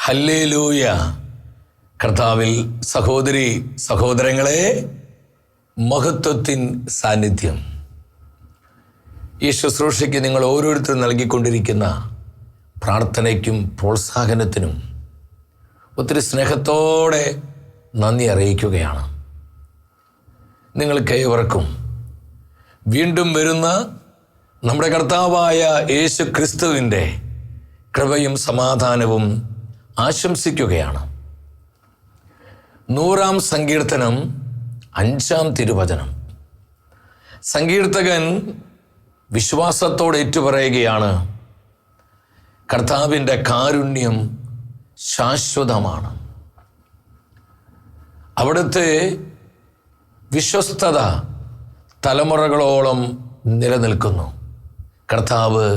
Hallelujah. കർത്താവിൽ സഹോദരി സഹോദരങ്ങളെ, മഹത്വത്തിൻ സാന്നിധ്യം ഈ ശുശ്രൂഷയ്ക്ക് നിങ്ങൾ ഓരോരുത്തരും നൽകിക്കൊണ്ടിരിക്കുന്ന പ്രാർത്ഥനയ്ക്കും പ്രോത്സാഹനത്തിനും ഒത്തിരി സ്നേഹത്തോടെ നന്ദി അറിയിക്കുകയാണ്. നിങ്ങൾക്ക് ഏവർക്കും വീണ്ടും വരുന്ന നമ്മുടെ കർത്താവായ യേശു ക്രിസ്തുവിൻ്റെ കൃപയും സമാധാനവും ആശംസിക്കുകയാണ്. 100-ാം സങ്കീർത്തനം 5-ാം തിരുവചനം. സങ്കീർത്തകൻ വിശ്വാസത്തോടെ ഏറ്റുപറയുകയാണ്, കർത്താവിൻ്റെ കാരുണ്യം ശാശ്വതമാണ്. അവിടുത്തെ വിശ്വസ്തത തലമുറകളോളം നിലനിൽക്കുന്നു. കർത്താവ്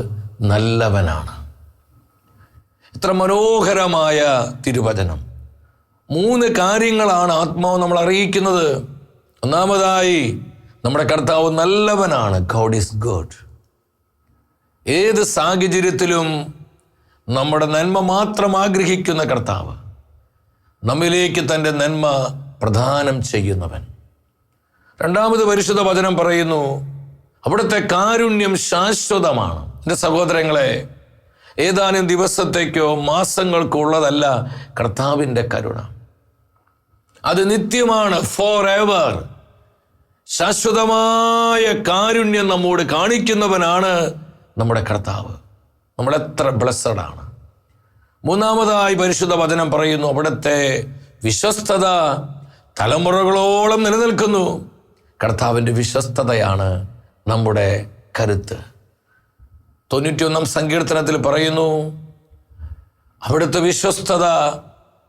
നല്ലവനാണ്. ഇത്ര മനോഹരമായ തിരുവചനം. 3 കാര്യങ്ങളാണ് ആത്മാവ് നമ്മൾ അറിയിക്കുന്നത്. ഒന്നാമതായി, നമ്മുടെ കർത്താവ് നല്ലവനാണ്. God is good. ഏത് സാഹചര്യത്തിലും നമ്മുടെ നന്മ മാത്രം ആഗ്രഹിക്കുന്ന കർത്താവ്, നമ്മിലേക്ക് തൻ്റെ നന്മ പ്രദാനം ചെയ്യുന്നവൻ. രണ്ടാമത് പരിശുദ്ധ വചനം പറയുന്നു, അവിടുത്തെ കാരുണ്യം ശാശ്വതമാണ്. എൻ്റെ സഹോദരങ്ങളെ, ഏതാനും ദിവസത്തേക്കോ മാസങ്ങൾക്കോ ഉള്ളതല്ല കർത്താവിൻ്റെ കരുണ. അത് നിത്യമാണ്. For ever. ശാശ്വതമായ കാരുണ്യം നമ്മോട് കാണിക്കുന്നവനാണ് നമ്മുടെ കർത്താവ്. നമ്മളെത്ര ബ്ലെസ്സഡ് ആണ്. മൂന്നാമതായി പരിശുദ്ധ വചനം പറയുന്നു, അവിടുത്തെ വിശ്വസ്തത തലമുറകളോളം നിലനിൽക്കുന്നു. കർത്താവിൻ്റെ വിശ്വസ്തതയാണ് നമ്മുടെ കരുത്ത്. 91-ാം സങ്കീർത്തനത്തിൽ പറയുന്നു, അവിടുത്തെ വിശ്വസ്തത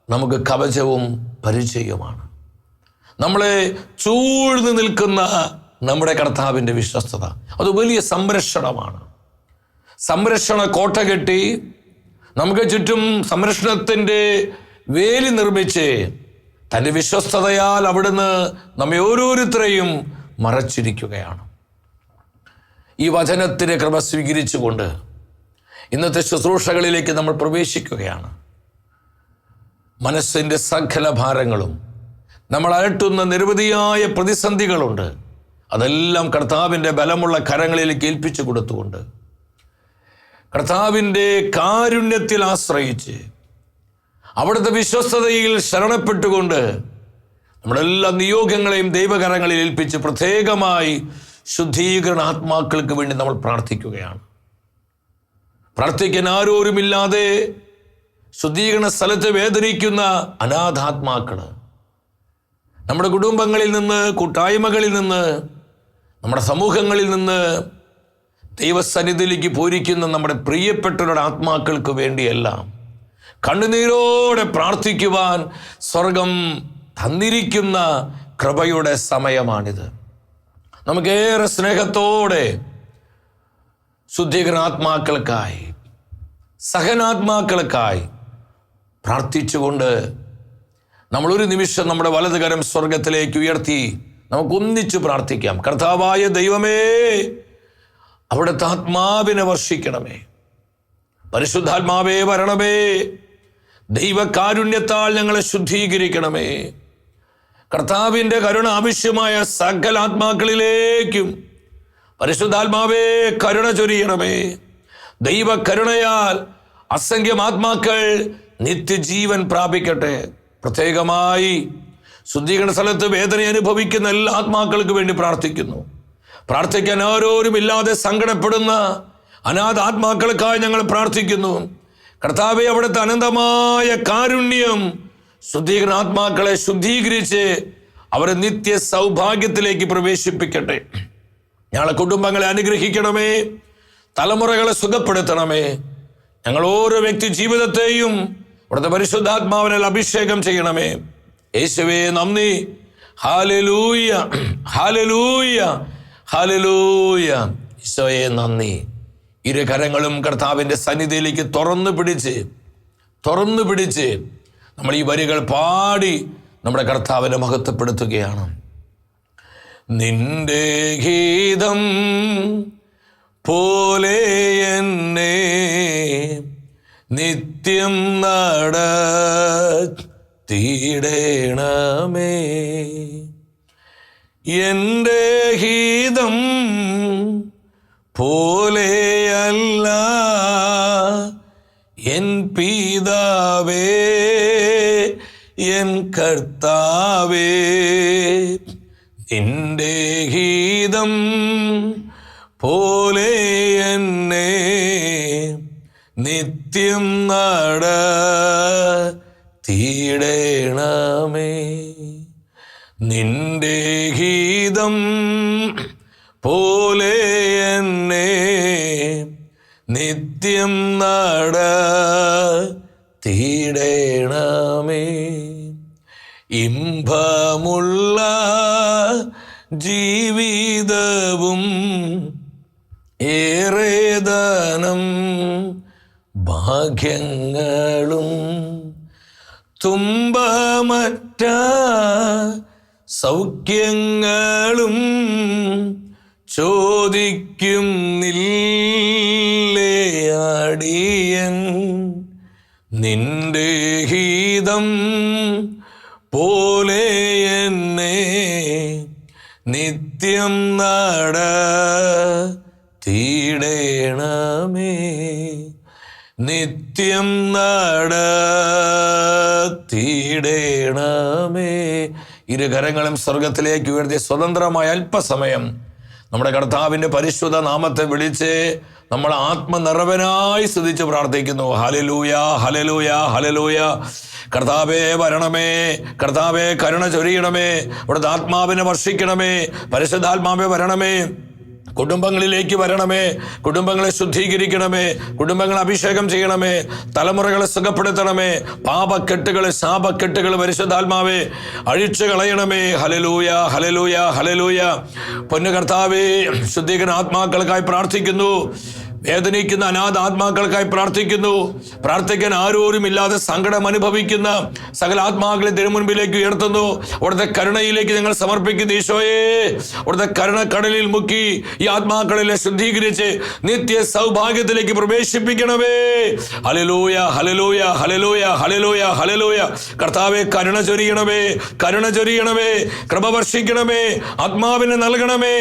നമുക്ക് കവചവും പരിചയവുമാണ്. നമ്മളെ ചൂഴ്ന്നു നിൽക്കുന്ന നമ്മുടെ കർത്താവിൻ്റെ വിശ്വസ്തത അത് വലിയ സംരക്ഷണമാണ്. സംരക്ഷണ കോട്ട കെട്ടി നമുക്ക് ചുറ്റും സംരക്ഷണത്തിൻ്റെ വേലി നിർമ്മിച്ച് തൻ്റെ വിശ്വസ്തതയാൽ അവിടുന്ന് നമ്മെ ഓരോരുത്തരെയും മറച്ചിരിക്കുകയാണ്. ഈ വചനത്തിൻ്റെ കൃപ സ്വീകരിച്ചുകൊണ്ട് ഇന്നത്തെ ശുശ്രൂഷകളിലേക്ക് നമ്മൾ പ്രവേശിക്കുകയാണ്. മനസ്സിൻ്റെ സകല ഭാരങ്ങളും, നമ്മൾ അലട്ടുന്ന നിരവധിയായ പ്രതിസന്ധികളുണ്ട്, അതെല്ലാം കർത്താവിൻ്റെ ബലമുള്ള കരങ്ങളിലേക്ക് ഏൽപ്പിച്ചു കൊടുത്തുകൊണ്ട് കർത്താവിൻ്റെ കാരുണ്യത്തിൽ ആശ്രയിച്ച് അവിടുത്തെ വിശ്വസ്തതയിൽ ശരണപ്പെട്ടുകൊണ്ട് നമ്മുടെ എല്ലാ നിയോഗങ്ങളെയും ദൈവകരങ്ങളിൽ ഏൽപ്പിച്ച് പ്രത്യേകമായി ശുദ്ധീകരണ ആത്മാക്കൾക്ക് വേണ്ടി നമ്മൾ പ്രാർത്ഥിക്കുകയാണ്. പ്രാർത്ഥിക്കാൻ ആരോരുമില്ലാതെ ശുദ്ധീകരണ സ്ഥലത്ത് വേദനിക്കുന്ന അനാഥാത്മാക്കൾ, നമ്മുടെ കുടുംബങ്ങളിൽ നിന്ന്, കൂട്ടായ്മകളിൽ നിന്ന്, നമ്മുടെ സമൂഹങ്ങളിൽ നിന്ന് ദൈവസന്നിധിയിലേക്ക് പോരിക്കുന്ന നമ്മുടെ പ്രിയപ്പെട്ടവരുടെ ആത്മാക്കൾക്ക് വേണ്ടിയെല്ലാം കണ്ണുനീരോടെ പ്രാർത്ഥിക്കുവാൻ സ്വർഗം തന്നിരിക്കുന്ന കൃപയുടെ സമയമാണിത്. നമുക്കേറെ സ്നേഹത്തോടെ ശുദ്ധീകരണാത്മാക്കൾക്കായി, സഹനാത്മാക്കൾക്കായി പ്രാർത്ഥിച്ചുകൊണ്ട് നമ്മളൊരു നിമിഷം നമ്മുടെ വലതുകരം സ്വർഗത്തിലേക്ക് ഉയർത്തി നമുക്കൊന്നിച്ച് പ്രാർത്ഥിക്കാം. കർത്താവായ ദൈവമേ, അവിടുത്തെ ആത്മാവിനെ വർഷിക്കണമേ. പരിശുദ്ധാത്മാവേ വരണമേ. ദൈവകാരുണ്യത്താൽ ഞങ്ങളെ ശുദ്ധീകരിക്കണമേ. കർത്താവിൻ്റെ കരുണ ആവശ്യമായ സകല ആത്മാക്കളിലേക്കും പരിശുദ്ധാത്മാവേ കരുണ ചൊരിയണമേ. ദൈവകരുണയാൽ അസംഖ്യം ആത്മാക്കൾ നിത്യജീവൻ പ്രാപിക്കട്ടെ. പ്രത്യേകമായി ശുദ്ധീകരണ സ്ഥലത്ത് വേദന അനുഭവിക്കുന്ന എല്ലാ ആത്മാക്കൾക്ക് വേണ്ടി പ്രാർത്ഥിക്കുന്നു. പ്രാർത്ഥിക്കാൻ ആരോരുമില്ലാതെ സങ്കടപ്പെടുന്ന അനാഥ ആത്മാക്കൾക്കായി ഞങ്ങൾ പ്രാർത്ഥിക്കുന്നു. കർത്താവേ, അവിടുത്തെ അനന്തമായ കാരുണ്യം ശുദ്ധീകരണ ആത്മാക്കളെ ശുദ്ധീകരിച്ച് അവരെ നിത്യ സൗഭാഗ്യത്തിലേക്ക് പ്രവേശിപ്പിക്കട്ടെ. ഞങ്ങളെ കുടുംബങ്ങളെ അനുഗ്രഹിക്കണമേ. തലമുറകളെ സുഖപ്പെടുത്തണമേ. ഞങ്ങൾ ഓരോ വ്യക്തി ജീവിതത്തെയും അവിടുത്തെ പരിശുദ്ധാത്മാവിനാൽ അഭിഷേകം ചെയ്യണമേ. യേശുവേ നന്ദി. ഹല്ലേലൂയ, ഹല്ലേലൂയ, ഹല്ലേലൂയ. ഈശോയെ നന്ദി. ഇരു കരങ്ങളും കർത്താവിൻ്റെ സന്നിധിയിലേക്ക് തുറന്നു പിടിച്ച് നമ്മൾ ഈ വരികൾ പാടി നമ്മുടെ കർത്താവിനെ മഹത്വപ്പെടുത്തുകയാണ്. നിന്റെ ഗീതം പോലെ എന്നെ നിത്യ നിത്യം നടത്തിയിടണമേ. എൻ്റെ ഹിതം പോലെയല്ല എൻ പിതാവേ, എൻ കർത്താവേ, നിന്റെ ഹിതം പോലെ എന്നെ നിത്യം നടത്തിയിടണമേ. നിന്റെ ഹിതം പോലെ എന്നെ നിത്യം നടത്തിയിടണമേ. ഇമ്പമുള്ള ജീവിതവും ഏറെ ധനം ഭാഗ്യങ്ങളും തുമ്പമറ്റ സൗഖ്യങ്ങളും ചോദിക്കുന്നില്ലേ അടിയൻ. നിന്റെ ഹിതം പോലെ എന്നെ നിത്യം നടത്തിയിടണമേ. നിത്യം നടത്തിയിടണമേ. ഇരുകരങ്ങളും സ്വർഗത്തിലേക്ക് ഉയർത്തി സ്വതന്ത്രമായ അല്പസമയം നമ്മുടെ കർത്താവിൻ്റെ പരിശുദ്ധ നാമത്തെ വിളിച്ച് നമ്മൾ ആത്മനിറവനായി സ്തുതിച്ച് പ്രാർത്ഥിക്കുന്നു. ഹല്ലേലൂയ, ഹല്ലേലൂയ, ഹല്ലേലൂയ. കർത്താവേ വരണമേ, കർത്താവേ കരുണ ചൊരിയണമേ, അവിടുത്തെ ആത്മാവിനെ വർഷിക്കണമേ, പരിശുദ്ധാത്മാവേ വരണമേ, കുടുംബങ്ങളിലേക്ക് വരണമേ, കുടുംബങ്ങളെ ശുദ്ധീകരിക്കണമേ, കുടുംബങ്ങളെ അഭിഷേകം ചെയ്യണമേ, തലമുറകളെ സുഖപ്പെടുത്തണമേ, പാപക്കെട്ടുകൾ ശാപക്കെട്ടുകൾ പരിശുദ്ധാത്മാവേ അഴിച്ചു കളയണമേ. ഹല്ലേലൂയ, ഹല്ലേലൂയ, ഹല്ലേലൂയ. പൊന്നു കർത്താവേ, ശുദ്ധീകരണ ആത്മാക്കൾക്കായി പ്രാർത്ഥിക്കുന്നു. വേദനിക്കുന്ന അനാഥ ആത്മാക്കൾക്കായി പ്രാർത്ഥിക്കുന്നു. പ്രാർത്ഥിക്കാൻ ആരോരുമില്ലാതെ സങ്കടം അനുഭവിക്കുന്ന സകല ആത്മാക്കളെ തിരുമുൻപിലേക്ക് ഉയർത്തുന്നു. അവിടുത്തെ കരുണയിലേക്ക് ഞങ്ങൾ സമർപ്പിക്കുന്നു. ഈശോയെ, അവിടുത്തെ കരുണക്കടലിൽ മുക്കി ഈ ആത്മാക്കളെ ശുദ്ധീകരിച്ച് നിത്യ സൗഭാഗ്യത്തിലേക്ക് പ്രവേശിപ്പിക്കണമേ. ഹല്ലേലൂയ, ഹല്ലേലൂയ, ഹല്ലേലൂയ, ഹല്ലേലൂയ, ഹല്ലേലൂയ. കർത്താവേ കരുണ ചൊരിയണമേ, കരുണ ചൊരിയണമേ, കൃപ വർഷിക്കണമേ, ആത്മാവിനെ നൽകണമേ.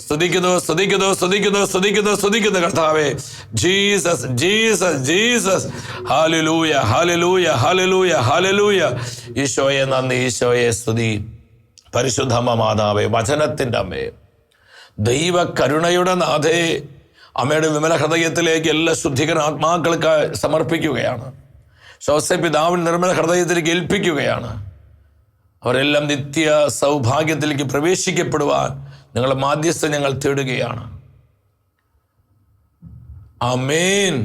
സ്തുതിക്കുന്നു, സ്തുതിക്കുന്നു, സ്തുതിക്കുന്നു, സ്തുതിക്കുന്നു, സ്തുതിക്കുന്നു കർത്താവേ. Jesus, Jesus, Jesus. ഹല്ലേലൂയ, ഹല്ലേലൂയ, ഹല്ലേലൂയ, ഹല്ലേലൂയ. ഈശോയെ നന്ദി, ഈശോയെ സ്തുതി. പരിശുദ്ധമ്മ മാതാവേ, വചനത്തിൻ്റെ അമ്മേ, ദൈവ കരുണയുടെ നാഥേ, അമ്മയുടെ വിമല ഹൃദയത്തിലേക്ക് എല്ലാ ശുദ്ധീകരണ ആത്മാക്കൾക്ക് സമർപ്പിക്കുകയാണ്. പിതാവിൻ നിർമ്മല ഹൃദയത്തിലേക്ക് ഏൽപ്പിക്കുകയാണ്. അവരെല്ലാം നിത്യ സൗഭാഗ്യത്തിലേക്ക് പ്രവേശിക്കപ്പെടുവാൻ നിങ്ങളുടെ മാധ്യസ്ഥം ഞങ്ങൾ തേടുകയാണ്. ആമേൻ.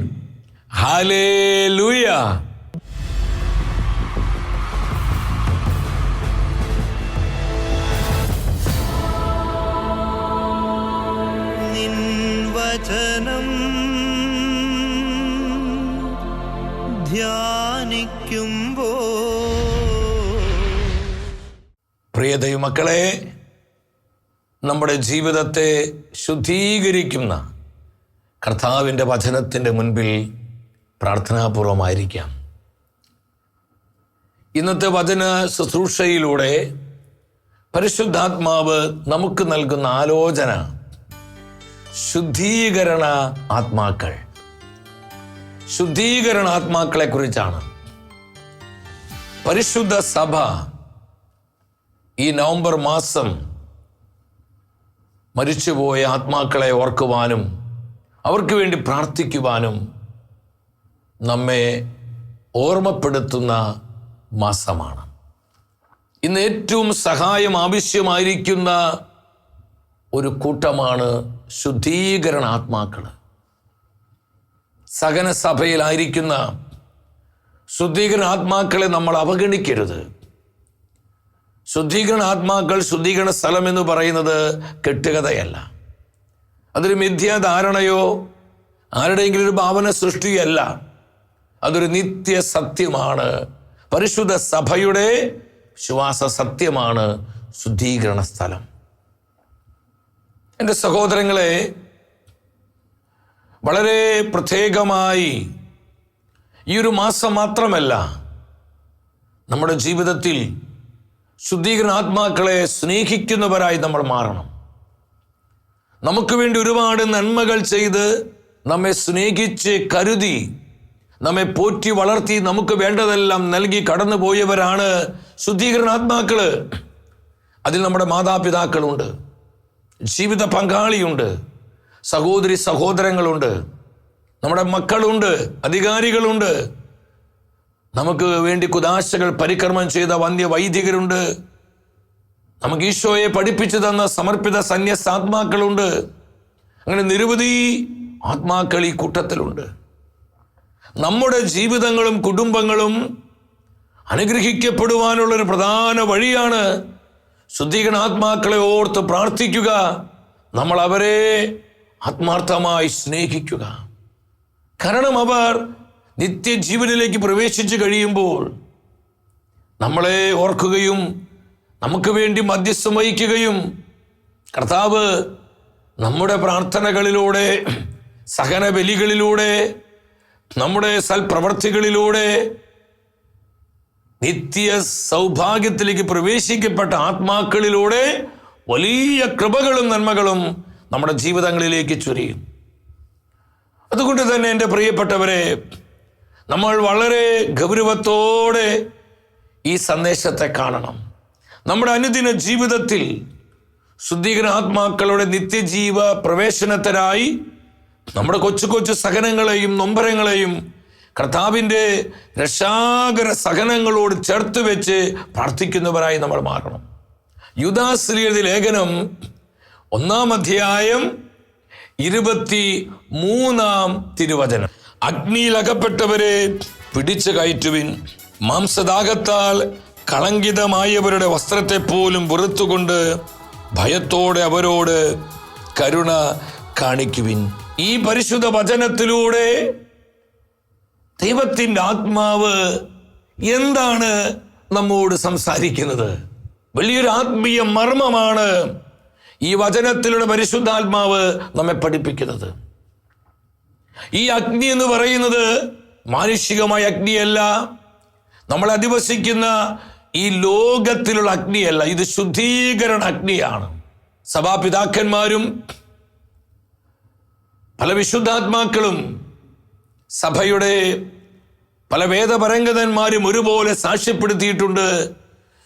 ഹല്ലേലൂയ. നിൻ വചനം ധ്യാനിക്കുമ്പോൾ പ്രിയ ദൈവമക്കളെ, നമ്മുടെ ജീവിതത്തെ ശുദ്ധീകരിക്കുന്ന കർത്താവിൻ്റെ വചനത്തിൻ്റെ മുൻപിൽ പ്രാർത്ഥനാപൂർവമായിരിക്കാം. ഇന്നത്തെ വചന ശുശ്രൂഷയിലൂടെ പരിശുദ്ധാത്മാവ് നമുക്ക് നൽകുന്ന ആലോചന ശുദ്ധീകരണ ആത്മാക്കൾ, ശുദ്ധീകരണ ആത്മാക്കളെ കുറിച്ചാണ്. പരിശുദ്ധ സഭ ഈ നവംബർ മാസം മരിച്ചുപോയ ആത്മാക്കളെ ഓർക്കുവാനും അവർക്ക് വേണ്ടി പ്രാർത്ഥിക്കുവാനും നമ്മെ ഓർമ്മപ്പെടുത്തുന്ന മാസമാണ്. ഇന്ന് ഏറ്റവും സഹായം ആവശ്യമായിരിക്കുന്ന ഒരു കൂട്ടമാണ് ശുദ്ധീകരണ ആത്മാക്കൾ. സഹന സഭയിലായിരിക്കുന്ന ശുദ്ധീകരണ ആത്മാക്കളെ നമ്മൾ അവഗണിക്കരുത്. ശുദ്ധീകരണ ആത്മാക്കൾ, ശുദ്ധീകരണ സ്ഥലം എന്ന് പറയുന്നത് കെട്ടുകഥയല്ല, അതൊരു മിഥ്യാധാരണയോ ആരുടെയെങ്കിലും ഒരു ഭാവന സൃഷ്ടിയല്ല. അതൊരു നിത്യ സത്യമാണ്. പരിശുദ്ധ സഭയുടെ വിശ്വാസ സത്യമാണ് ശുദ്ധീകരണ സ്ഥലം. എൻ്റെ സഹോദരങ്ങളെ, വളരെ പ്രത്യേകമായി ഈ ഒരു മാസം മാത്രമല്ല, നമ്മുടെ ജീവിതത്തിൽ ശുദ്ധീകരണ ആത്മാക്കളെ സ്നേഹിക്കുന്നവരായി നമ്മൾ മാറണം. നമുക്ക് വേണ്ടി ഒരുപാട് നന്മകൾ ചെയ്ത് നമ്മെ സ്നേഹിച്ച് കരുതി നമ്മെ പോറ്റി വളർത്തി നമുക്ക് വേണ്ടതെല്ലാം നൽകി കടന്നു പോയവരാണ് ശുദ്ധീകരണ ആത്മാക്കള്. അതിൽ നമ്മുടെ മാതാപിതാക്കളുണ്ട്, ജീവിത പങ്കാളിയുണ്ട്, സഹോദരി സഹോദരങ്ങളുണ്ട്, നമ്മുടെ മക്കളുണ്ട്, അധികാരികളുണ്ട്, നമുക്ക് വേണ്ടി കുദാശകൾ പരിക്രമം ചെയ്ത വന്ധ്യ വൈദികരുണ്ട്, നമുക്ക് ഈശോയെ പഠിപ്പിച്ചു തന്ന സമർപ്പിത സന്യസ്താത്മാക്കളുണ്ട്. അങ്ങനെ നിരവധി ആത്മാക്കൾ ഈ കൂട്ടത്തിലുണ്ട്. നമ്മുടെ ജീവിതങ്ങളും കുടുംബങ്ങളും അനുഗ്രഹിക്കപ്പെടുവാനുള്ളൊരു പ്രധാന വഴിയാണ് ശുദ്ധീകരണ ആത്മാക്കളെ ഓർത്ത് പ്രാർത്ഥിക്കുക, നമ്മൾ അവരെ ആത്മാർത്ഥമായി സ്നേഹിക്കുക. കാരണം അവർ നിത്യജീവനിലേക്ക് പ്രവേശിച്ചു കഴിയുമ്പോൾ നമ്മളെ ഓർക്കുകയും നമുക്ക് വേണ്ടി മധ്യസ്ഥം വഹിക്കുകയും കർത്താവ് നമ്മുടെ പ്രാർത്ഥനകളിലൂടെ, സഹന ബലികളിലൂടെ, നമ്മുടെ സൽപ്രവർത്തികളിലൂടെ നിത്യ സൗഭാഗ്യത്തിലേക്ക് പ്രവേശിക്കപ്പെട്ട ആത്മാക്കളിലൂടെ വലിയ കൃപകളും നന്മകളും നമ്മുടെ ജീവിതങ്ങളിലേക്ക് ചൊരിയും. അതുകൊണ്ട് തന്നെ എൻ്റെ പ്രിയപ്പെട്ടവരെ, നമ്മൾ വളരെ ഗൗരവത്തോടെ ഈ സന്ദേശത്തെ കാണണം. നമ്മുടെ അനുദിന ജീവിതത്തിൽ ശുദ്ധീകരണ ആത്മാക്കളുടെ നിത്യജീവ പ്രവേശനത്തിനായി നമ്മുടെ കൊച്ചു കൊച്ചു സഹനങ്ങളെയും നൊമ്പരങ്ങളെയും കർത്താവിൻ്റെ രക്ഷാകര സഹനങ്ങളോട് ചേർത്ത് വെച്ച് പ്രാർത്ഥിക്കുന്നവരായി നമ്മൾ മാറണം. യൂദാസ് എഴുതിയ ലേഖനം 1-ാം അധ്യായം 23-ാം തിരുവചനം: അഗ്നിയിൽ അകപ്പെട്ടവരെ പിടിച്ചു കയറ്റുവിൻ, മാംസദാഹത്താൽ കളങ്കിതമായവരുടെ വസ്ത്രത്തെ പോലും വെറുത്തുകൊണ്ട് ഭയത്തോടെ അവരോട് കരുണ കാണിക്കുവിൻ. ഈ പരിശുദ്ധ വചനത്തിലൂടെ ദൈവത്തിൻ്റെ ആത്മാവ് എന്താണ് നമ്മോട് സംസാരിക്കുന്നത്? വലിയൊരു ആത്മീയ മർമ്മമാണ് ഈ വചനത്തിലൂടെ പരിശുദ്ധാത്മാവ് നമ്മെ പഠിപ്പിക്കുന്നത്. ഈ അഗ്നി എന്ന് പറയുന്നത് മാനുഷികമായ അഗ്നിയല്ല, നമ്മൾ അധിവസിക്കുന്ന ഈ ലോകത്തിലുള്ള അഗ്നിയല്ല, ഇത് ശുദ്ധീകരണ അഗ്നിയാണ്. സഭാപിതാക്കന്മാരും പല വിശുദ്ധാത്മാക്കളും സഭയുടെ പല വേദപരംഗതന്മാരും ഒരുപോലെ സാക്ഷ്യപ്പെടുത്തിയിട്ടുണ്ട്.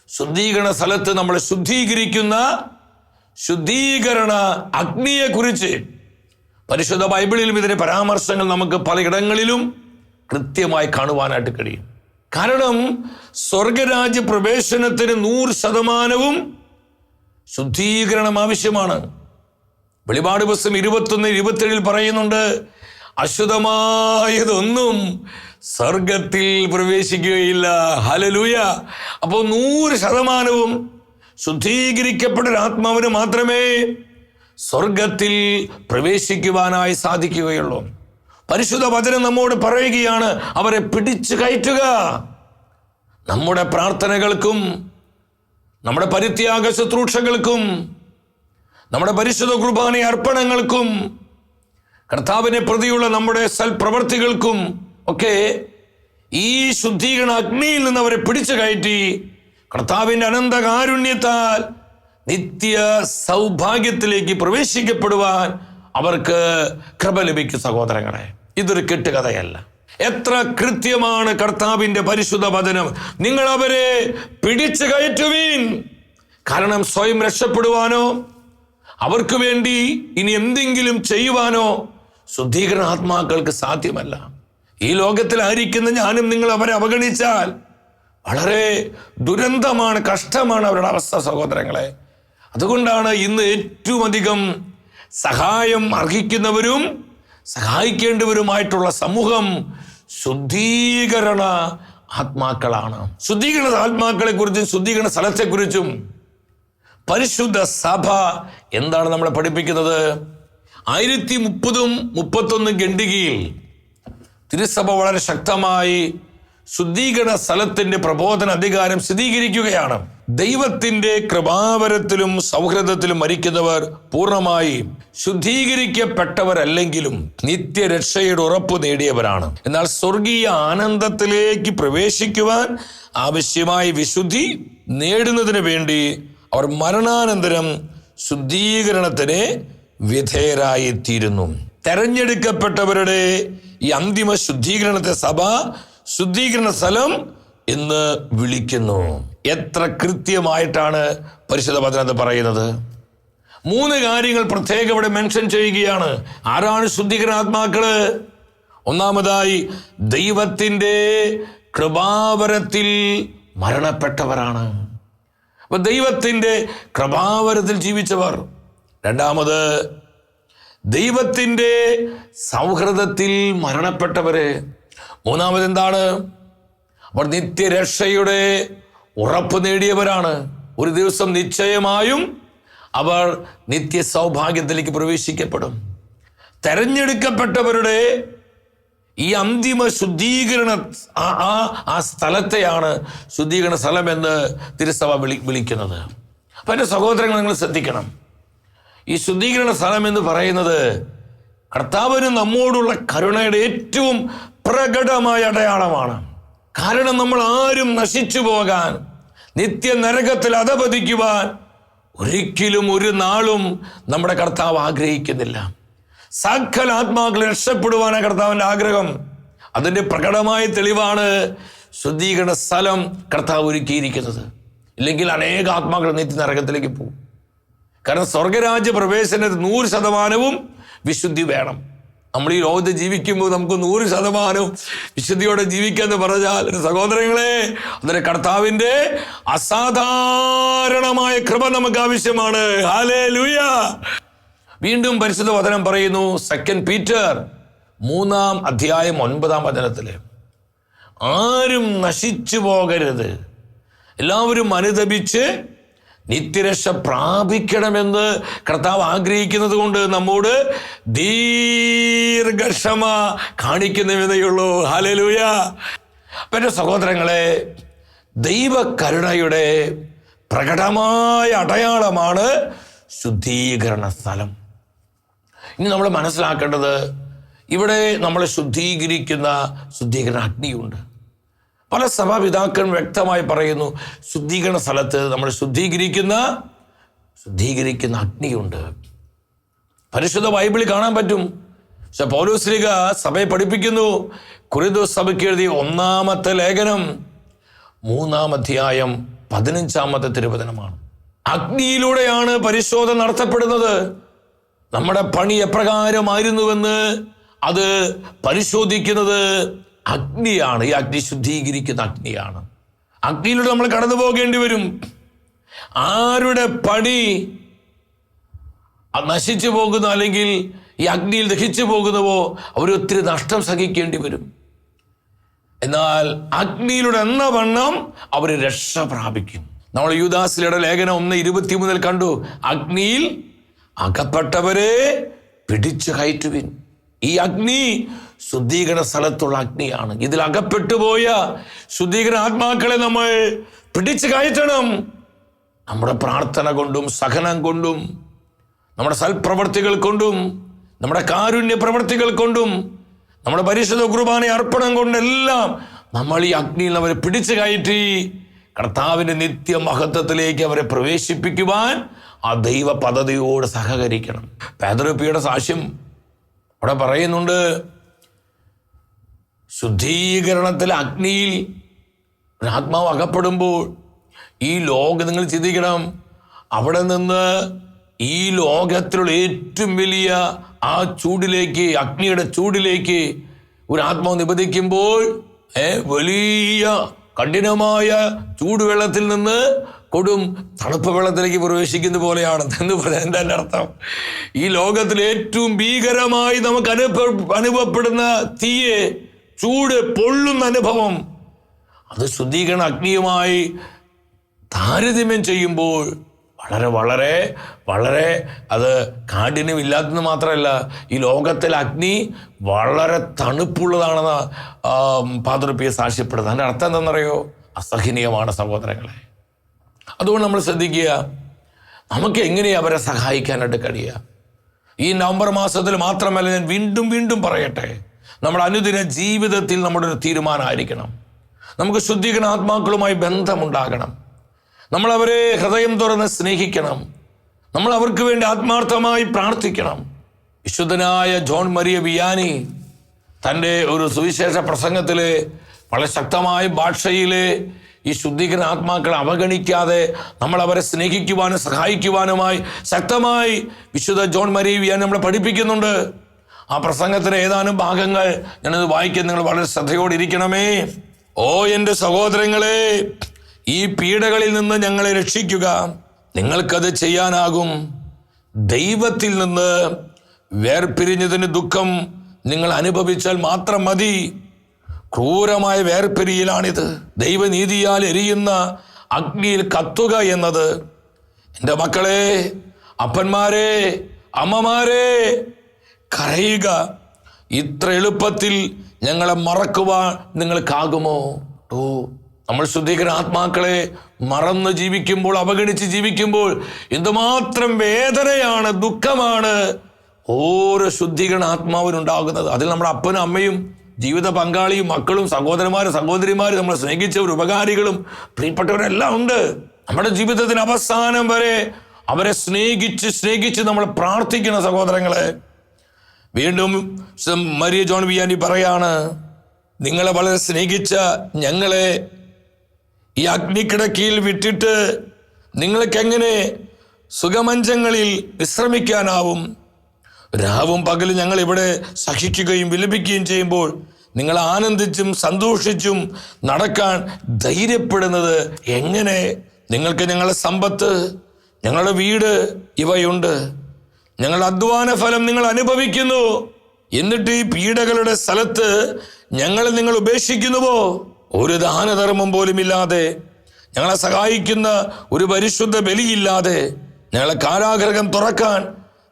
ശുദ്ധീകരണ സ്ഥലത്ത് നമ്മളെ ശുദ്ധീകരിക്കുന്ന ശുദ്ധീകരണ അഗ്നിയെക്കുറിച്ച് പരിശുദ്ധ ബൈബിളിലും ഇതിന്റെ പരാമർശങ്ങൾ നമുക്ക് പലയിടങ്ങളിലും കൃത്യമായി കാണുവാനായിട്ട് കഴിയും. കാരണം സ്വർഗരാജ്യ പ്രവേശനത്തിന് 100% ശുദ്ധീകരണം ആവശ്യമാണ്. വെളിപാട് പുസ്തകം 21-27 പറയുന്നുണ്ട്, അശുദ്ധമായതൊന്നും സ്വർഗത്തിൽ പ്രവേശിക്കുകയില്ല. ഹല്ലേലൂയ. അപ്പോൾ 100% ശുദ്ധീകരിക്കപ്പെട്ട ഒരു ആത്മാവിന് മാത്രമേ സ്വർഗത്തിൽ പ്രവേശിക്കുവാനായി സാധിക്കുകയുള്ളൂ. പരിശുദ്ധ വചനം നമ്മോട് പറയുകയാണ്, അവരെ പിടിച്ചു കയറ്റുക. നമ്മുടെ പ്രാർത്ഥനകൾക്കും നമ്മുടെ പരിത്യാഗ ശുശ്രൂഷകൾക്കും നമ്മുടെ പരിശുദ്ധ കുർബാന അർപ്പണങ്ങൾക്കും കർത്താവിനെ പ്രതിയുള്ള നമ്മുടെ സൽപ്രവർത്തികൾക്കും ഒക്കെ ഈ ശുദ്ധീകരണ അഗ്നിയിൽ നിന്ന് അവരെ പിടിച്ചു കയറ്റി കർത്താവിൻ്റെ അനന്തകാരുണ്യത്താൽ നിത്യ സൗഭാഗ്യത്തിലേക്ക് പ്രവേശിക്കപ്പെടുവാൻ അവർക്ക് കൃപ ലഭിക്കും. സഹോദരങ്ങളെ, ഇതൊരു കെട്ടുകഥയല്ല. എത്ര കൃത്യമാണ് കർത്താവിൻ്റെ പരിശുദ്ധ വചനം. നിങ്ങൾ അവരെ പിടിച്ചു കയറ്റുവീൻ. കാരണം സ്വയം രക്ഷപ്പെടുവാനോ അവർക്ക് വേണ്ടി ഇനി എന്തെങ്കിലും ചെയ്യുവാനോ ശുദ്ധീകരണ ആത്മാക്കൾക്ക് സാധ്യമല്ല. ഈ ലോകത്തിലായിരിക്കുന്ന ഞാനും നിങ്ങൾ അവരെ അവഗണിച്ചാൽ വളരെ ദുരന്തമാണ്, കഷ്ടമാണ് അവരുടെ അവസ്ഥ സഹോദരങ്ങളെ. അതുകൊണ്ടാണ് ഇന്ന് ഏറ്റവും അധികം സഹായം അർഹിക്കുന്നവരും സഹായിക്കേണ്ടവരുമായിട്ടുള്ള സമൂഹം ശുദ്ധീകരണ ആത്മാക്കളാണ്. ശുദ്ധീകരണ ആത്മാക്കളെ കുറിച്ചും ശുദ്ധീകരണ സ്ഥലത്തെക്കുറിച്ചും പരിശുദ്ധ സഭ എന്താണ് നമ്മളെ പഠിപ്പിക്കുന്നത്? 1030-31 ഖണ്ഡികയിൽ തിരുസഭ വളരെ ശക്തമായി ശുദ്ധീകരണ സ്ഥലത്തിന്റെ പ്രബോധന അധികാരം സ്ഥിരീകരിക്കുകയാണ്. ദൈവത്തിൻ്റെ കൃപാവരത്തിലും സൗഹൃദത്തിലും മരിക്കുന്നവർ പൂർണ്ണമായി ശുദ്ധീകരിക്കപ്പെട്ടവരല്ലെങ്കിലും നിത്യരക്ഷയുടെ ഉറപ്പ് നേടിയവരാണ്. എന്നാൽ സ്വർഗീയ ആനന്ദത്തിലേക്ക് പ്രവേശിക്കുവാൻ ആവശ്യമായ വിശുദ്ധി നേടുന്നതിന് വേണ്ടി അവർ മരണാനന്തരം ശുദ്ധീകരണത്തിന് വിധേയരായിത്തീരുന്നു. തെരഞ്ഞെടുക്കപ്പെട്ടവരുടെ ഈ അന്തിമ ശുദ്ധീകരണത്തെ സഭ ശുദ്ധീകരണ സ്ഥലം എന്ന് വിളിക്കുന്നു. എത്ര കൃത്യമായിട്ടാണ് പരിശുദ്ധ വചനത്തിൽ പറയുന്നത്. 3 കാര്യങ്ങൾ പ്രത്യേകം ഇവിടെ മെൻഷൻ ചെയ്യുകയാണ്. ആരാണ് ശുദ്ധീകരണാത്മാക്കള്? ഒന്നാമതായി, ദൈവത്തിൻ്റെ കൃപാവരത്തിൽ മരണപ്പെട്ടവരാണ്. അപ്പൊ ദൈവത്തിൻ്റെ കൃപാവരത്തിൽ ജീവിച്ചവർ. രണ്ടാമത്, ദൈവത്തിൻ്റെ സൗഹൃദത്തിൽ മരണപ്പെട്ടവര്. മൂന്നാമത് എന്താണ്? അവർ നിത്യരക്ഷയുടെ ഉറപ്പ് നേടിയവരാണ്. ഒരു ദിവസം നിശ്ചയമായും അവർ നിത്യ സൗഭാഗ്യത്തിലേക്ക് പ്രവേശിക്കപ്പെടും. തെരഞ്ഞെടുക്കപ്പെട്ടവരുടെ ഈ അന്തിമ ശുദ്ധീകരണ ആ സ്ഥലത്തെയാണ് ശുദ്ധീകരണ സ്ഥലം എന്ന് തിരുസഭ വിളിക്കുന്നത്. അപ്പം എൻ്റെ സഹോദരങ്ങൾ, നിങ്ങൾ ശ്രദ്ധിക്കണം. ഈ ശുദ്ധീകരണ സ്ഥലം എന്ന് പറയുന്നത് കർത്താവിന് നമ്മോടുള്ള കരുണയുടെ ഏറ്റവും പ്രകടമായ അടയാളമാണ്. കാരണം നമ്മൾ ആരും നശിച്ചു പോകാൻ, നിത്യ നരകത്തിൽ അധപതിക്കുവാൻ ഒരിക്കലും ഒരു നാളും നമ്മുടെ കർത്താവ് ആഗ്രഹിക്കുന്നില്ല. സകല ആത്മാക്കൾ രക്ഷപ്പെടുവാനാണ് കർത്താവിൻ്റെ ആഗ്രഹം. അതിൻ്റെ പ്രകടമായ തെളിവാണ് ശുദ്ധീകരണ സ്ഥലം കർത്താവ് ഒരുക്കിയിരിക്കുന്നത്. ഇല്ലെങ്കിൽ അനേക ആത്മാക്കൾ നിത്യ നരകത്തിലേക്ക് പോകും. കാരണം സ്വർഗരാജ്യ പ്രവേശനത്തിന് 100% വിശുദ്ധി വേണം. നമ്മൾ ഈ ലോകത്ത് ജീവിക്കുമ്പോൾ നമുക്ക് 100% വിശുദ്ധിയോടെ ജീവിക്കാന്ന് പറഞ്ഞാൽ, സഹോദരങ്ങളെ, അതിന് കർത്താവിൻ്റെ അസാധാരണമായ കൃപ നമുക്ക് ആവശ്യമാണ്. ഹല്ലേലൂയ. വീണ്ടും പരിശുദ്ധ വചനം പറയുന്നു, 2 പീറ്റർ 3-ാം അധ്യായം 9-ാം വചനത്തില്, ആരും നശിച്ചു പോകരുത്, എല്ലാവരും അനുതപിച്ച് നിത്യരക്ഷ പ്രാപിക്കണമെന്ന് കർത്താവ് ആഗ്രഹിക്കുന്നത് കൊണ്ട് നമ്മോട് ദീർഘക്ഷമ കാണിക്കുന്നുവെന്നേയുള്ളൂ. ഹല്ലേലൂയ. പിന്നെ സഹോദരങ്ങളെ, ദൈവകരുണയുടെ പ്രകടമായ അടയാളമാണ് ശുദ്ധീകരണ സ്ഥലം. ഇനി നമ്മൾ മനസ്സിലാക്കേണ്ടത്, ഇവിടെ നമ്മളെ ശുദ്ധീകരിക്കുന്ന ശുദ്ധീകരണ അഗ്നിയുണ്ട്. പല സഭാപിതാക്കളും വ്യക്തമായി പറയുന്നു, ശുദ്ധീകരണ സ്ഥലത്ത് നമ്മൾ ശുദ്ധീകരിക്കുന്ന അഗ്നിയുണ്ട്. പരിശുദ്ധ ബൈബിളിൽ കാണാൻ പറ്റും. പക്ഷെ പൗലോസ് ശ്ലീഹ സഭയെ പഠിപ്പിക്കുന്നു. കൊരിന്ത്യർ സഭയ്ക്ക് എഴുതിയ 1-ാമത്തെ ലേഖനം 3-ാം അധ്യായം 15-ാമത്തെ തിരുവചനമാണ്. അഗ്നിയിലൂടെയാണ് പരിശോധന നടത്തപ്പെടുന്നത്. നമ്മുടെ പണി എപ്രകാരമായിരുന്നുവെന്ന് അത് പരിശോധിക്കുന്നത് അഗ്നിയാണ്. ഈ അഗ്നി ശുദ്ധീകരിക്കുന്ന അഗ്നിയാണ്. അഗ്നിയിലൂടെ നമ്മൾ കടന്നു പോകേണ്ടി വരും. ആരുടെ പണി നശിച്ചു പോകുന്ന, അല്ലെങ്കിൽ ഈ അഗ്നിയിൽ ദഹിച്ചു പോകുന്നവോ, അവരൊത്തിരി നഷ്ടം സഹിക്കേണ്ടി വരും. എന്നാൽ അഗ്നിയിലൂടെ എന്ന വണ്ണം അവർ രക്ഷ പ്രാപിക്കും. നമ്മൾ യൂദാസിലയുടെ ലേഖനം 1:23 കണ്ടു, അഗ്നിയിൽ അകപ്പെട്ടവരെ പിടിച്ചു കയറ്റുവിൻ. ഈ അഗ്നി ശുദ്ധീകരണ സ്ഥലത്തുള്ള അഗ്നിയാണ്. ഇതിൽ അകപ്പെട്ടുപോയ ശുദ്ധീകരണ ആത്മാക്കളെ നമ്മൾ പിടിച്ചു കയറ്റണം. നമ്മുടെ പ്രാർത്ഥന കൊണ്ടും സഹനം കൊണ്ടും നമ്മുടെ സൽപ്രവർത്തികൾ കൊണ്ടും നമ്മുടെ കാരുണ്യ പ്രവർത്തികൾ കൊണ്ടും നമ്മുടെ പരിശുദ്ധ കുർബാന അർപ്പണം കൊണ്ടെല്ലാം നമ്മൾ ഈ അഗ്നിയിൽ അവരെ പിടിച്ചു കയറ്റി കർത്താവിൻ്റെ നിത്യമഹത്വത്തിലേക്ക് അവരെ പ്രവേശിപ്പിക്കുവാൻ ആ ദൈവ പദ്ധതിയോട് സഹകരിക്കണം. പേതൃപ്പിയുടെ സാക്ഷ്യം അവിടെ പറയുന്നുണ്ട്, ശുദ്ധീകരണത്തിലെ അഗ്നിയിൽ ഒരു ആത്മാവ് അകപ്പെടുമ്പോൾ ഈ നിങ്ങൾ ചിന്തിക്കണം, അവിടെ നിന്ന് ഈ ലോകത്തിലുള്ള ഏറ്റവും വലിയ ആ ചൂടിലേക്ക്, അഗ്നിയുടെ ചൂടിലേക്ക് ഒരു ആത്മാവ് നിബന്ധിക്കുമ്പോൾ വലിയ കഠിനമായ ചൂടുവെള്ളത്തിൽ നിന്ന് കൊടും തണുപ്പ് വെള്ളത്തിലേക്ക് പ്രവേശിക്കുന്ന പോലെയാണ് എന്ന് പറയാൻ എൻ്റെ അർത്ഥം. ഈ ലോകത്തിൽ ഏറ്റവും ഭീകരമായി നമുക്ക് അനുഭവപ്പെടുന്ന തീയെ, ചൂട് പൊള്ളുന്ന അനുഭവം, അത് ശുദ്ധീകരണ അഗ്നിയുമായി താരതമ്യം ചെയ്യുമ്പോൾ വളരെ വളരെ വളരെ അത് കാഠിന്യമില്ലാത്തത് മാത്രമല്ല, ഈ ലോകത്തിലെ അഗ്നി വളരെ തണുപ്പുള്ളതാണെന്ന് പാതൃപ്പിയെ സാക്ഷ്യപ്പെടുന്നത്. അതിൻ്റെ അർത്ഥം എന്താണെന്നറിയോ? അസഹനീയമാണ് സഹോദരങ്ങളെ. അതുകൊണ്ട് നമ്മൾ ശ്രദ്ധിക്കുക, നമുക്ക് എങ്ങനെയാണ് അവരെ സഹായിക്കാനായിട്ട് കഴിയുക. ഈ നവംബർ മാസത്തിൽ മാത്രമല്ല, ഞാൻ വീണ്ടും വീണ്ടും പറയട്ടെ, നമ്മുടെ അനുദിന ജീവിതത്തിൽ നമ്മുടെ ഒരു തീരുമാനമായിരിക്കണം. നമുക്ക് ശുദ്ധീകരണ ആത്മാക്കളുമായി ബന്ധമുണ്ടാകണം. നമ്മളവരെ ഹൃദയം തുറന്ന് സ്നേഹിക്കണം. നമ്മൾ അവർക്ക് വേണ്ടി ആത്മാർത്ഥമായി പ്രാർത്ഥിക്കണം. വിശുദ്ധനായ ജോൺ മരിയ വിയാനി തൻ്റെ ഒരു സുവിശേഷ പ്രസംഗത്തിൽ വളരെ ശക്തമായ ഭാഷയിൽ ഈ ശുദ്ധീകരണ ആത്മാക്കളെ അവഗണിക്കാതെ നമ്മൾ അവരെ സ്നേഹിക്കുവാനും സഹായിക്കുവാനുമായി ശക്തമായി വിശുദ്ധ ജോൺ മരിയ വിയാനി നമ്മളെ പഠിപ്പിക്കുന്നുണ്ട്. ആ പ്രസംഗത്തിലെ ഏതാനും ഭാഗങ്ങൾ ഞാനത് വായിക്കാൻ നിങ്ങൾ വളരെ ശ്രദ്ധയോടെ ഇരിക്കണമേ. ഓ എൻ്റെ സഹോദരങ്ങളെ, ഈ പീഡകളിൽ നിന്ന് ഞങ്ങളെ രക്ഷിക്കുക. നിങ്ങൾക്കത് ചെയ്യാനാകും. ദൈവത്തിൽ നിന്ന് വേർപിരിഞ്ഞതിന് ദുഃഖം നിങ്ങൾ അനുഭവിച്ചാൽ മാത്രം മതി. ക്രൂരമായ വേർപിരിയലാണിത്. ദൈവനീതിയാൽ എരിയുന്ന അഗ്നിയിൽ കത്തുക എന്നത്. എൻ്റെ മക്കളെ, അപ്പന്മാരെ, അമ്മമാരെ, കരയുക. ഇത്ര എളുപ്പത്തിൽ ഞങ്ങളെ മറക്കുവാൻ നിങ്ങൾക്കാകുമോ? നമ്മൾ ശുദ്ധീകരണ ആത്മാക്കളെ മറന്ന് ജീവിക്കുമ്പോൾ, അവഗണിച്ച് ജീവിക്കുമ്പോൾ എന്തുമാത്രം വേദനയാണ്, ദുഃഖമാണ് ഓരോ ശുദ്ധീകരണ ആത്മാവിനുണ്ടാകുന്നത്. അതിൽ നമ്മുടെ അപ്പനും അമ്മയും ജീവിത പങ്കാളിയും മക്കളും സഹോദരന്മാരും സഹോദരിമാരും നമ്മളെ സ്നേഹിച്ചവരും ഉപകാരികളും പ്രിയപ്പെട്ടവരെല്ലാം ഉണ്ട്. നമ്മുടെ ജീവിതത്തിന് അവസാനം വരെ അവരെ സ്നേഹിച്ച് നമ്മൾ പ്രാർത്ഥിക്കുന്ന സഹോദരങ്ങളെ. വീണ്ടും മരിയ ജോൺ വിയാനി പറയാണ്, നിങ്ങളെ വളരെ സ്നേഹിച്ച ഞങ്ങളെ ഈ അഗ്നിക്കിടക്കയിൽ വിട്ടിട്ട് നിങ്ങൾക്കെങ്ങനെ സുഖമഞ്ചങ്ങളിൽ വിശ്രമിക്കാനാവും? രാവും പകലും ഞങ്ങൾ ഇവിടെ സഹിക്കുകയും വിലപിക്കുകയും ചെയ്യുമ്പോൾ നിങ്ങൾ ആനന്ദിച്ചും സന്തോഷിച്ചും നടക്കാൻ ധൈര്യപ്പെടുന്നത് എങ്ങനെ? നിങ്ങൾക്ക് ഞങ്ങളുടെ സമ്പത്ത്, ഞങ്ങളുടെ വീട് ഇവയുണ്ട്. ഞങ്ങളുടെ അധ്വാന ഫലം നിങ്ങൾ അനുഭവിക്കുന്നു. എന്നിട്ട് ഈ പീഡകളുടെ സ്ഥലത്ത് ഞങ്ങളെ നിങ്ങൾ ഉപേക്ഷിക്കുന്നുവോ? ഒരു ദാനധർമ്മം പോലും ഇല്ലാതെ, ഞങ്ങളെ സഹായിക്കുന്ന ഒരു പരിശുദ്ധ ബലിയില്ലാതെ ഞങ്ങളെ കാരാഗൃഹം തുറക്കാൻ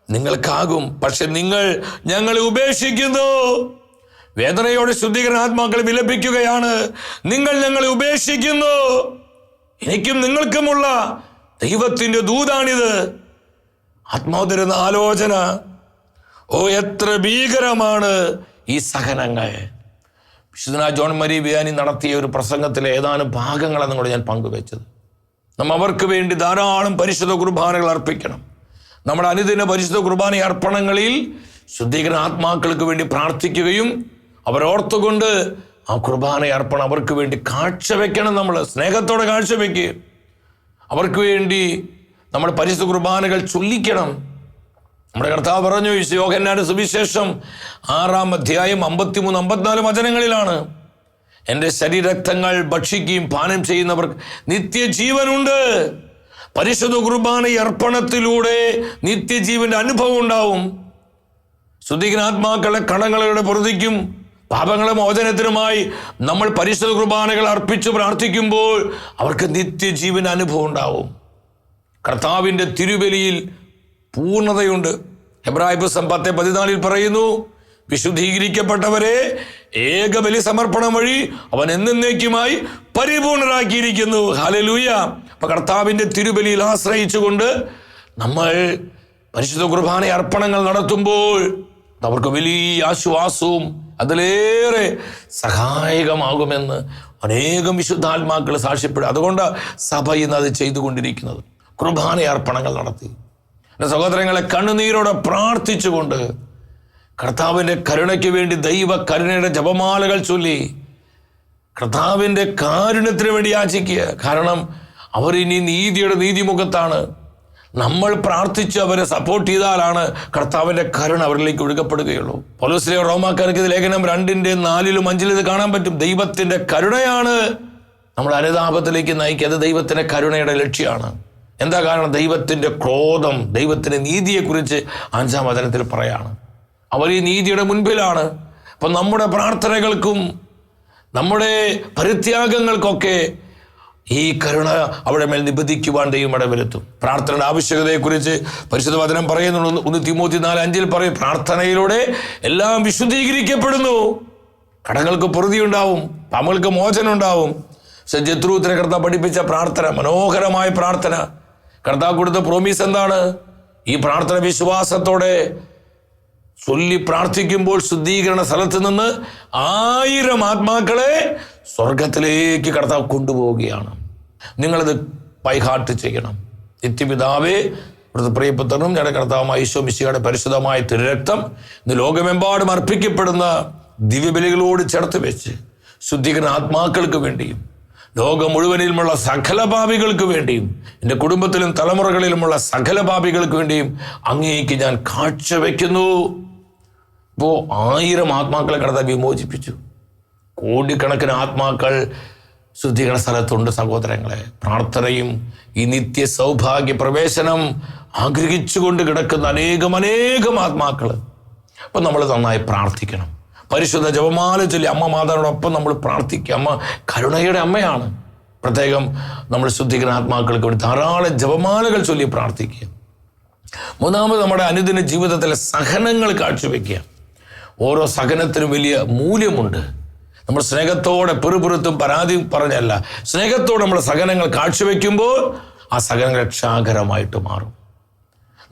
നിങ്ങൾക്കാകും. പക്ഷെ നിങ്ങൾ ഞങ്ങളെ ഉപേക്ഷിക്കുന്നു. വേദനയോടെ ശുദ്ധീകരണ ആത്മാക്കൾ വിലപിക്കുകയാണ്, നിങ്ങൾ ഞങ്ങളെ ഉപേക്ഷിക്കുന്നു. എനിക്കും നിങ്ങൾക്കുമുള്ള ദൈവത്തിൻ്റെ ദൂതാണിത്. ആത്മാവ് തരുന്ന ആലോചന. ഓ, എത്ര ഭീകരമാണ് ഈ സഹനങ്ങൾ. വിശുദ്ധനായ ജോൺ മരിയ വിയാനി നടത്തിയ ഒരു പ്രസംഗത്തിലെ ഏതാനും ഭാഗങ്ങളാണ് നിങ്ങളോട് ഞാൻ പങ്കുവെച്ചത്. നമ്മൾ അവർക്ക് വേണ്ടി ധാരാളം പരിശുദ്ധ കുർബാനകൾ അർപ്പിക്കണം. നമ്മുടെ അനുദിന പരിശുദ്ധ കുർബാന അർപ്പണങ്ങളിൽ ശുദ്ധീകരണ ആത്മാക്കൾക്ക് വേണ്ടി പ്രാർത്ഥിക്കുകയും അവരോർത്തുകൊണ്ട് ആ കുർബാന അർപ്പണം അവർക്ക് വേണ്ടി കാഴ്ചവെക്കണം. നമ്മൾ സ്നേഹത്തോടെ കാഴ്ചവെക്കുക. അവർക്ക് വേണ്ടി നമ്മൾ പരിശുദ്ധ കുർബാനകൾ ചൊല്ലിക്കണം. നമ്മുടെ കർത്താവ് പറഞ്ഞു, യോഹന്നാന്റെ സുവിശേഷം 6-ാം അധ്യായം 53-54 വചനങ്ങളിലാണ്, എൻ്റെ ശരീരരക്തങ്ങൾ ഭക്ഷിക്കുകയും പാനം ചെയ്യുന്നവർക്ക് നിത്യജീവനുണ്ട്. പരിശുദ്ധ കുർബാന അർപ്പണത്തിലൂടെ നിത്യജീവന്റെ അനുഭവം ഉണ്ടാവും. ശുദ്ധീകരണാത്മാക്കളെ കടങ്ങളുടെ പൊറുതിക്കും പാപങ്ങളെ മോചനത്തിനുമായി നമ്മൾ പരിശുദ്ധ കുർബാനകൾ അർപ്പിച്ച് പ്രാർത്ഥിക്കുമ്പോൾ അവർക്ക് നിത്യജീവൻ അനുഭവം ഉണ്ടാവും. കർത്താവിൻ്റെ തിരുബലിയിൽ പൂർണ്ണതയുണ്ട്. എബ്രായ പുസ്തകം 10:14 പറയുന്നു, വിശുദ്ധീകരിക്കപ്പെട്ടവരെ ഏകബലി സമർപ്പണം വഴി അവൻ എന്നേക്കുമായി പരിപൂർണരാക്കിയിരിക്കുന്നു. ഹല്ലേലൂയ. അപ്പൊ കർത്താവിൻ്റെ തിരുബലിയിൽ ആശ്രയിച്ചുകൊണ്ട് നമ്മൾ പരിശുദ്ധ കുർബാന അർപ്പണങ്ങൾ നടത്തുമ്പോൾ അവർക്ക് വലിയ ആശ്വാസവും അതിലേറെ സഹായകമാകുമെന്ന് അനേകം വിശുദ്ധാത്മാക്കൾ സാക്ഷ്യപ്പെടും. അതുകൊണ്ട് സഭ ഇന്ന് അത് ചെയ്തുകൊണ്ടിരിക്കുന്നത്. കുർബാന അർപ്പണങ്ങൾ നടത്തി എൻ്റെ സഹോദരങ്ങളെ കണ്ണുനീരോടെ പ്രാർത്ഥിച്ചുകൊണ്ട് കർത്താവിൻ്റെ കരുണയ്ക്ക് വേണ്ടി ദൈവ കരുണയുടെ ജപമാലകൾ ചൊല്ലി കർത്താവിൻ്റെ കാരുണ്യത്തിന് വേണ്ടി യാചിക്കുക. കാരണം അവർ ഇനി നീതിയുടെ നീതിമുഖത്താണ്. നമ്മൾ പ്രാർത്ഥിച്ച് അവരെ സപ്പോർട്ട് ചെയ്താലാണ് കർത്താവിൻ്റെ കരുണ അവരിലേക്ക് ഒഴുകപ്പെടുകയുള്ളൂ. പൗലോസ് റോമാക്കാർക്ക് ഇത് ലേഖനം 2-4-5 ഇത് കാണാൻ പറ്റും. ദൈവത്തിൻ്റെ കരുണയാണ് നമ്മുടെ അനുതാപത്തിലേക്ക് നയിക്കുക. അത് ദൈവത്തിൻ്റെ കരുണയുടെ ലക്ഷ്യമാണ്. എന്താ കാരണം? ദൈവത്തിൻ്റെ ക്രോധം, ദൈവത്തിൻ്റെ നീതിയെക്കുറിച്ച് 5-ാം വചനത്തിൽ പറയാണ്. അവർ ഈ നീതിയുടെ മുൻപിലാണ്. അപ്പം നമ്മുടെ പ്രാർത്ഥനകൾക്കും നമ്മുടെ പരിത്യാഗങ്ങൾക്കൊക്കെ ഈ കരുണ അവിടെ മേൽ നിബന്ധിക്കുവാൻ ദൈവം ഇടവരുത്തും. പ്രാർത്ഥനയുടെ ആവശ്യകതയെക്കുറിച്ച് പരിശുദ്ധ വചനം പറയുന്നുണ്ട്. 1 തിമോത്തി 4:5 പറയും, പ്രാർത്ഥനയിലൂടെ എല്ലാം വിശുദ്ധീകരിക്കപ്പെടുന്നു. കടങ്ങൾക്ക് പൊറുതി ഉണ്ടാവും, പാപങ്ങൾക്ക് മോചനം ഉണ്ടാവും. ജത്രൂത്തിനെ കർത്താവ് പഠിപ്പിച്ച പ്രാർത്ഥന, മനോഹരമായ പ്രാർത്ഥന. കർത്താവ് കൊടുത്ത പ്രോമിസ് എന്താണ്? ഈ പ്രാർത്ഥന വിശ്വാസത്തോടെ ചൊല്ലി പ്രാർത്ഥിക്കുമ്പോൾ ശുദ്ധീകരണ സ്ഥലത്ത് നിന്ന് 1000 ആത്മാക്കളെ സ്വർഗത്തിലേക്ക് കർത്താവ് കൊണ്ടുപോവുകയാണ്. നിങ്ങളിത് ബൈഹാർട്ട് ചെയ്യണം. നിത്യപിതാവേ, ഇവിടുത്തെ പ്രിയപുത്രനും ഞങ്ങളുടെ കർത്താവുമായ ഈശോ മിശിഹായുടെ പരിശുദ്ധമായ തിരുരക്തം ഇന്ന് ലോകമെമ്പാടും അർപ്പിക്കപ്പെടുന്ന ദിവ്യബലികളോട് ചേർത്ത് വെച്ച് ശുദ്ധീകരണ ആത്മാക്കൾക്ക് വേണ്ടിയും ലോകം മുഴുവനിലുമുള്ള സകല പാപികൾക്ക് വേണ്ടിയും എൻ്റെ കുടുംബത്തിലും തലമുറകളിലുമുള്ള സകല പാപികൾക്ക് വേണ്ടിയും അങ്ങേക്ക് ഞാൻ കാഴ്ചവെക്കുന്നു. ഇപ്പോൾ 1000 ആത്മാക്കളെ കർത്താവ് വിമോചിപ്പിച്ചു. കോടിക്കണക്കിന് ആത്മാക്കൾ ശുദ്ധീകരണ സ്ഥലത്തുണ്ട്. സഹോദരങ്ങളെ, പ്രാർത്ഥനയും ഈ നിത്യ സൗഭാഗ്യ പ്രവേശനം ആഗ്രഹിച്ചുകൊണ്ട് കിടക്കുന്ന അനേകം ആത്മാക്കൾ. അപ്പം നമ്മൾ നന്നായി പ്രാർത്ഥിക്കണം. പരിശുദ്ധ ജപമാല ചൊല്ലി അമ്മ മാതാവിനോടൊപ്പം നമ്മൾ പ്രാർത്ഥിക്കുക. അമ്മ കരുണയുടെ അമ്മയാണ്. പ്രത്യേകം നമ്മൾ ശുദ്ധീകരണ ആത്മാക്കൾക്ക് വേണ്ടി ധാരാളം ജപമാലകൾ ചൊല്ലി പ്രാർത്ഥിക്കുക. മൂന്നാമത്, നമ്മുടെ അനുദിന ജീവിതത്തിലെ സഹനങ്ങൾ കാഴ്ചവെക്കുക. ഓരോ സഹനത്തിനും വലിയ മൂല്യമുണ്ട്. നമ്മൾ സ്നേഹത്തോടെ പെറുപുറത്തും പരാതി പറഞ്ഞല്ല, സ്നേഹത്തോടെ നമ്മൾ സഹനങ്ങൾ കാഴ്ചവെക്കുമ്പോൾ ആ സഹനങ്ങൾ രക്ഷാകരമായിട്ട് മാറും.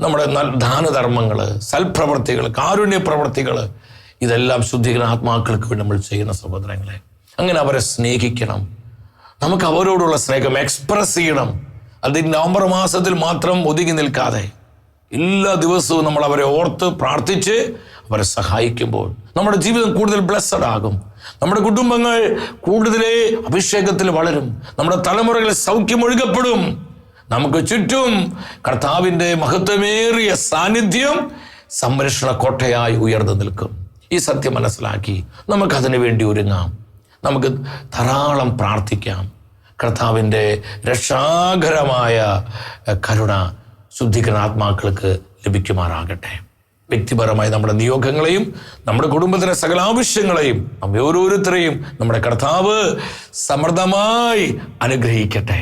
നമ്മുടെ ദാനധർമ്മങ്ങൾ, സൽപ്രവർത്തികൾ, കാരുണ്യ പ്രവർത്തികൾ, ഇതെല്ലാം ശുദ്ധീകരണ ആത്മാക്കൾക്ക് വേണ്ടി നമ്മൾ ചെയ്യുന്ന സഹോദരങ്ങളെ. അങ്ങനെ അവരെ സ്നേഹിക്കണം. നമുക്ക് അവരോടുള്ള സ്നേഹം എക്സ്പ്രസ് ചെയ്യണം. അത് നവംബർ മാസത്തിൽ മാത്രം ഒതുങ്ങി നിൽക്കാതെ എല്ലാ ദിവസവും നമ്മൾ അവരെ ഓർത്ത് പ്രാർത്ഥിച്ച് അവരെ സഹായിക്കുമ്പോൾ നമ്മുടെ ജീവിതം കൂടുതൽ ബ്ലെസ്സഡ് ആകും. നമ്മുടെ കുടുംബങ്ങൾ കൂടുതലേ അഭിഷേകത്തിൽ വളരും. നമ്മുടെ തലമുറകൾ സൗഖ്യമൊഴുകപ്പെടും. നമുക്ക് ചുറ്റും കർത്താവിൻ്റെ മഹത്വമേറിയ സാന്നിധ്യം സംരക്ഷണ കോട്ടയായി ഉയർന്നു നിൽക്കും. ഈ സത്യം മനസ്സിലാക്കി നമുക്കതിനു വേണ്ടി ഒരുങ്ങാം. നമുക്ക് ധാരാളം പ്രാർത്ഥിക്കാം. കർത്താവിൻ്റെ രക്ഷാകരമായ കരുണ ശുദ്ധീകരണ ആത്മാക്കൾക്ക് ലഭിക്കുമാറാകട്ടെ. വ്യക്തിപരമായി നമ്മുടെ നിയോഗങ്ങളെയും നമ്മുടെ കുടുംബത്തിലെ സകല ആവശ്യങ്ങളെയും നമ്മെ ഓരോരുത്തരെയും നമ്മുടെ കർത്താവ് സമൃദ്ധമായി അനുഗ്രഹിക്കട്ടെ.